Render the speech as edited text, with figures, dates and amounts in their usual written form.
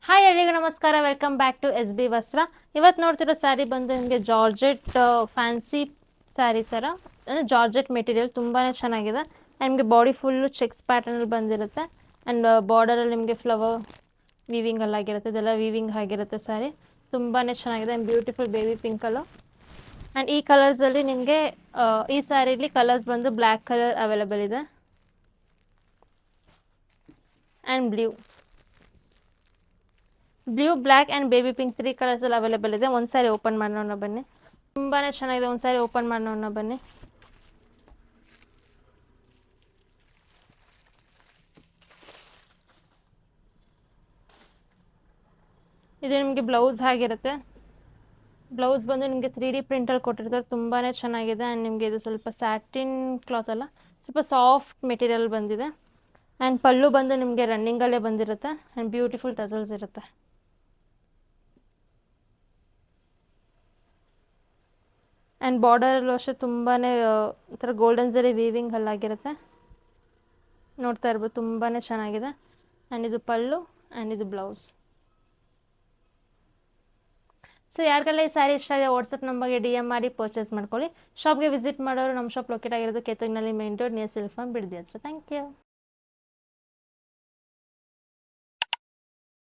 Hi ಎಲ್ರಿಗೂ ನಮಸ್ಕಾರ, welcome back to S B Vastra. ಇವತ್ತು ನೋಡ್ತಿರೋ ಸ್ಯಾರಿ ಬಂದು ನಿಮಗೆ ಜಾರ್ಜೆಟ್ ಫ್ಯಾನ್ಸಿ ಸ್ಯಾರಿ ಥರ, ಅಂದರೆ ಜಾರ್ಜೆಟ್ ಮೆಟೀರಿಯಲ್ ತುಂಬಾ ಚೆನ್ನಾಗಿದೆ. ನಿಮಗೆ ಬಾಡಿ ಫುಲ್ಲು ಚೆಕ್ಸ್ ಪ್ಯಾಟರ್ನಲ್ಲಿ ಬಂದಿರುತ್ತೆ. ಆ್ಯಂಡ್ ಬಾರ್ಡರಲ್ಲಿ ನಿಮಗೆ ಫ್ಲವರ್ ವೀವಿಂಗಲ್ಲಿ ಆಗಿರುತ್ತೆ, ಇದೆಲ್ಲ ವೀವಿಂಗ್ ಆಗಿರುತ್ತೆ. ಸ್ಯಾರಿ ತುಂಬಾ ಚೆನ್ನಾಗಿದೆ and beautiful baby pink colour. And ಈ ಕಲರ್ಸಲ್ಲಿ ನಿಮಗೆ ಈ ಸ್ಯಾರಿಲಿ ಕಲರ್ಸ್ ಬಂದು ಬ್ಲ್ಯಾಕ್ ಕಲರ್ ಅವೈಲೇಬಲ್ ಇದೆ and blue, black and baby pink 3 ಕಲರ್ಸಲ್ಲಿ ಅವೈಲೇಬಲ್ ಇದೆ. ಒಂದು ಸಾರಿ ಓಪನ್ ಮಾಡೋಣ ಬನ್ನಿ. ತುಂಬಾ ಚೆನ್ನಾಗಿದೆ, ಒಂದು ಸಾರಿ ಓಪನ್ ಮಾಡೋಣ ಬನ್ನಿ. ಇದು ನಿಮಗೆ ಬ್ಲೌಸ್ ಆಗಿರುತ್ತೆ. ಬ್ಲೌಸ್ ಬಂದು ನಿಮಗೆ 3D ಪ್ರಿಂಟಲ್ಲಿ ಕೊಟ್ಟಿರ್ತಾರೆ, ತುಂಬಾ ಚೆನ್ನಾಗಿದೆ. ಆ್ಯಂಡ್ ನಿಮಗೆ ಇದು ಸ್ವಲ್ಪ ಸ್ಯಾಟಿನ್ ಕ್ಲಾತ್ ಅಲ್ಲ, ಸ್ವಲ್ಪ ಸಾಫ್ಟ್ ಮೆಟೀರಿಯಲ್ ಬಂದಿದೆ. ಆ್ಯಂಡ್ ಪಲ್ಲು ಬಂದು ನಿಮಗೆ ರನ್ನಿಂಗಲ್ಲೇ ಬಂದಿರುತ್ತೆ ಆ್ಯಂಡ್ ಬ್ಯೂಟಿಫುಲ್ ಟಸಲ್ಸ್ ಇರುತ್ತೆ. ಆ್ಯಂಡ್ ಬಾರ್ಡರಲ್ಲೂ ಅಷ್ಟೇ ತುಂಬಾ ಥರ ಗೋಲ್ಡನ್ ಝರಿ ವೀವಿಂಗ್ ಅಲ್ಲಾಗಿರುತ್ತೆ. ನೋಡ್ತಾ ಇರ್ಬೋದು, ತುಂಬಾ ಚೆನ್ನಾಗಿದೆ. ಆ್ಯಂಡ್ ಇದು ಪಲ್ಲು ಆ್ಯಂಡ್ ಇದು ಬ್ಲೌಸ್. ಸೊ ಯಾರಿಗೆಲ್ಲ ಈ ಸ್ಯಾರಿ ಇಷ್ಟ ಇದೆ, ವಾಟ್ಸಪ್ ನಂಬರ್ಗೆ DM ಮಾಡಿ ಪರ್ಚೇಸ್ ಮಾಡ್ಕೊಳ್ಳಿ. ಶಾಪ್ಗೆ ವಿಸಿಟ್ ಮಾಡೋರು ನಮ್ಮ ಶಾಪ್ ಲೊಕೇಟ್ ಆಗಿರೋದು ಕೇತಕ್ನಲ್ಲಿ, main road, near silk farm, Bidadi ಹತ್ರ. Thank you.